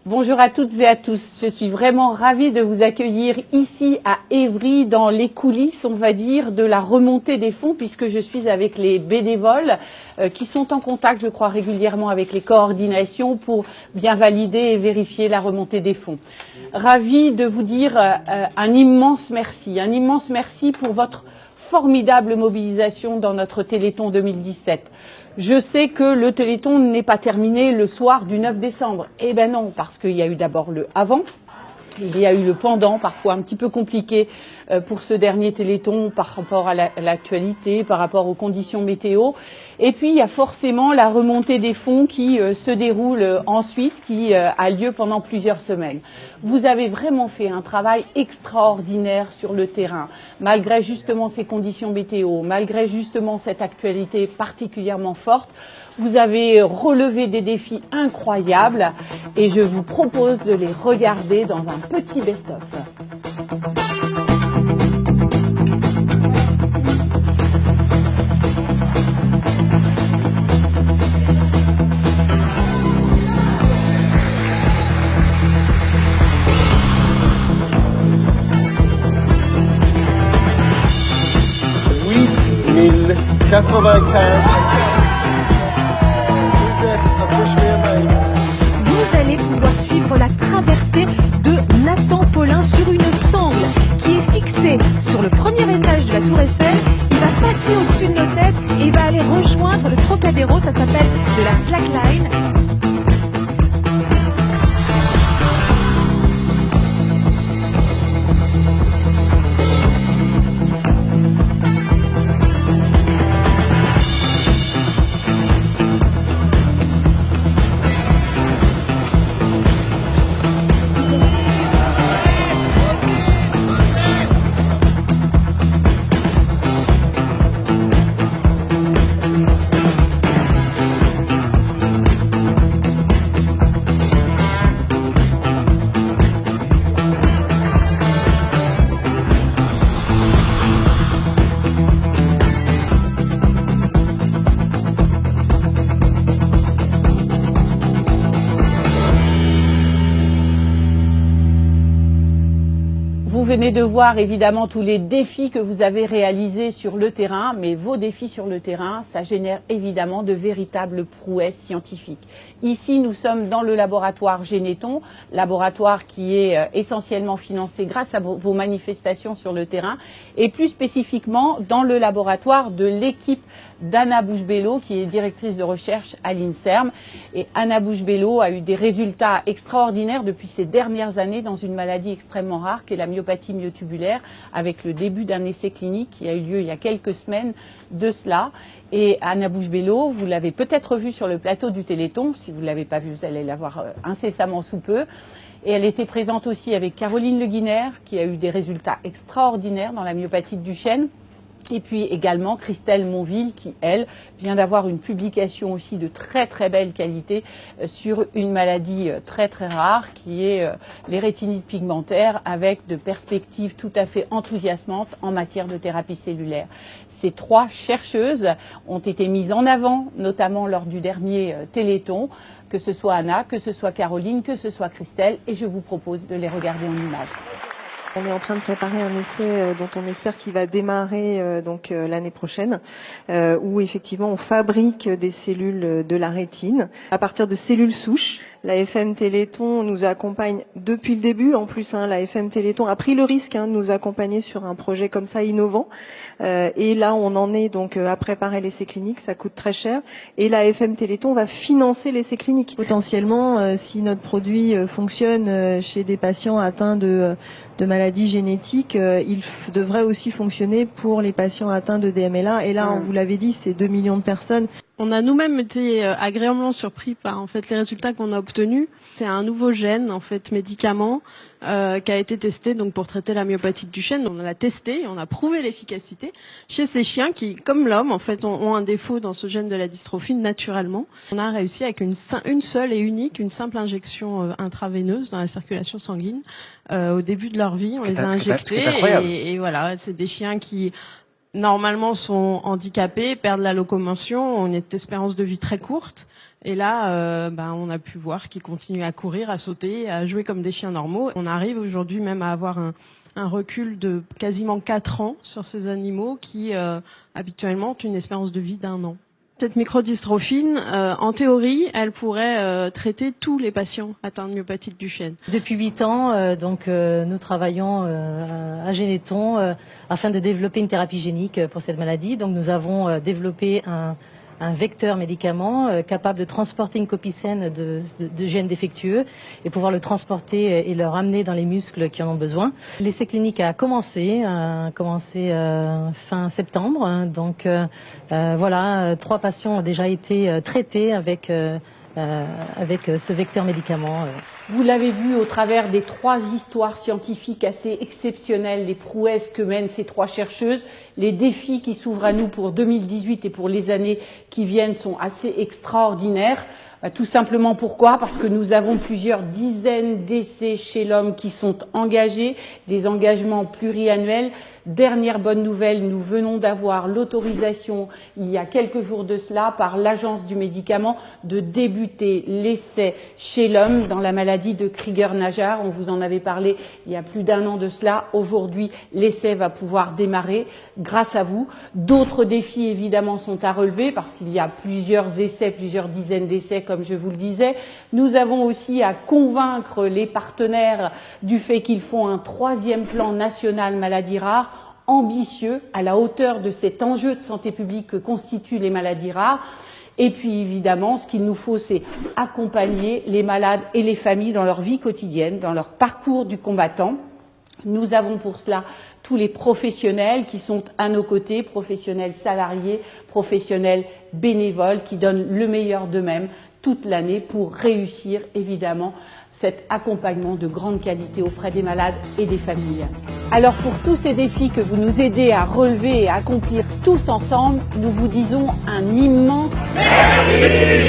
Bonjour à toutes et à tous. Je suis vraiment ravie de vous accueillir ici à Évry dans les coulisses, on va dire, de la remontée des fonds puisque je suis avec les bénévoles qui sont en contact, je crois, régulièrement avec les coordinations pour bien valider et vérifier la remontée des fonds. Ravie de vous dire un immense merci pour votre formidable mobilisation dans notre Téléthon 2017. Je sais que le Téléthon n'est pas terminé le soir du 9 décembre. Eh ben non, parce qu'il y a eu d'abord le avant, il y a eu le pendant, parfois un petit peu compliqué pour ce dernier Téléthon par rapport à l'actualité, par rapport aux conditions météo. Et puis il y a forcément la remontée des fonds qui se déroule ensuite, qui a lieu pendant plusieurs semaines. Vous avez vraiment fait un travail extraordinaire sur le terrain, malgré justement ces conditions météo, malgré justement cette actualité particulièrement forte. Vous avez relevé des défis incroyables et je vous propose de les regarder dans un petit best-of. Vous allez pouvoir suivre la traversée de Nathan Paulin sur une sangle qui est fixée sur le premier étage de la Tour Eiffel. Il va passer au-dessus de nos têtes et il va aller rejoindre le Trocadéro, ça s'appelle de la slackline. Vous venez de voir évidemment tous les défis que vous avez réalisés sur le terrain, mais vos défis sur le terrain, ça génère évidemment de véritables prouesses scientifiques. Ici, nous sommes dans le laboratoire Généton, laboratoire qui est essentiellement financé grâce à vos manifestations sur le terrain, et plus spécifiquement dans le laboratoire de l'équipe d'Anna Bouche-Bello, qui est directrice de recherche à l'INSERM. Et Anna Bouche-Bello a eu des résultats extraordinaires depuis ces dernières années dans une maladie extrêmement rare, qui est la myopathie myotubulaire, avec le début d'un essai clinique qui a eu lieu il y a quelques semaines de cela. Et Anna Bouche-Bello, vous l'avez peut-être vue sur le plateau du Téléthon. Si vous ne l'avez pas vue, vous allez la voir incessamment sous peu. Et elle était présente aussi avec Caroline Le Guiner, qui a eu des résultats extraordinaires dans la myopathie de Duchenne. Et puis également Christelle Monville qui, elle, vient d'avoir une publication aussi de très très belle qualité sur une maladie très très rare qui est les rétinites pigmentaires avec de perspectives tout à fait enthousiasmantes en matière de thérapie cellulaire. Ces trois chercheuses ont été mises en avant, notamment lors du dernier Téléthon, que ce soit Anna, que ce soit Caroline, que ce soit Christelle, et je vous propose de les regarder en images. On est en train de préparer un essai dont on espère qu'il va démarrer l'année prochaine, où effectivement on fabrique des cellules de la rétine à partir de cellules souches. La FM Téléthon nous accompagne depuis le début. En plus, la FM Téléthon a pris le risque de nous accompagner sur un projet comme ça innovant. Et là, on en est donc à préparer l'essai clinique. Ça coûte très cher. Et la FM Téléthon va financer l'essai clinique. Potentiellement, si notre produit fonctionne chez des patients atteints de maladies génétiques, il devrait aussi fonctionner pour les patients atteints de DMLA. Et là, on vous l'avait dit, c'est 2 millions de personnes. On a nous-mêmes été agréablement surpris par en fait les résultats qu'on a obtenus. C'est un nouveau gène en fait médicament qui a été testé donc pour traiter la myopathie de Duchenne. On l'a testé, on a prouvé l'efficacité chez ces chiens qui, comme l'homme, en fait, ont un défaut dans ce gène de la dystrophie naturellement. On a réussi avec une seule et unique, une simple injection intraveineuse dans la circulation sanguine au début de leur vie. On les a injectés et voilà, c'est des chiens qui normalement sont handicapés, perdent la locomotion, ont une espérance de vie très courte. Et là, on a pu voir qu'ils continuent à courir, à sauter, à jouer comme des chiens normaux. On arrive aujourd'hui même à avoir un recul de quasiment 4 ans sur ces animaux qui, habituellement, ont une espérance de vie d'1 an. Cette microdystrophine, en théorie, elle pourrait traiter tous les patients atteints de myopathie de Duchenne. Depuis 8 ans, nous travaillons à Généton afin de développer une thérapie génique pour cette maladie. Donc nous avons développé un vecteur médicament capable de transporter une copie saine de gènes défectueux et pouvoir le transporter et le ramener dans les muscles qui en ont besoin. L'essai clinique a commencé fin septembre. Donc voilà, 3 patients ont déjà été traités avec ce vecteur médicament. Vous l'avez vu au travers des 3 histoires scientifiques assez exceptionnelles, les prouesses que mènent ces 3 chercheuses, les défis qui s'ouvrent à nous pour 2018 et pour les années qui viennent sont assez extraordinaires. Tout simplement pourquoi? Parce que nous avons plusieurs dizaines d'essais chez l'homme qui sont engagés, des engagements pluriannuels. Dernière bonne nouvelle, nous venons d'avoir l'autorisation, il y a quelques jours de cela, par l'Agence du médicament, de débuter l'essai chez l'homme dans la maladie de Crigler-Najjar. On vous en avait parlé il y a plus d'1 an de cela. Aujourd'hui, l'essai va pouvoir démarrer grâce à vous. D'autres défis, évidemment, sont à relever parce qu'il y a plusieurs essais, plusieurs dizaines d'essais, comme je vous le disais. Nous avons aussi à convaincre les partenaires du fait qu'ils font un 3e plan national maladies rares, ambitieux, à la hauteur de cet enjeu de santé publique que constituent les maladies rares. Et puis évidemment, ce qu'il nous faut, c'est accompagner les malades et les familles dans leur vie quotidienne, dans leur parcours du combattant. Nous avons pour cela tous les professionnels qui sont à nos côtés, professionnels salariés, professionnels bénévoles, qui donnent le meilleur d'eux-mêmes toute l'année pour réussir évidemment cet accompagnement de grande qualité auprès des malades et des familles. Alors pour tous ces défis que vous nous aidez à relever et à accomplir tous ensemble, nous vous disons un immense merci.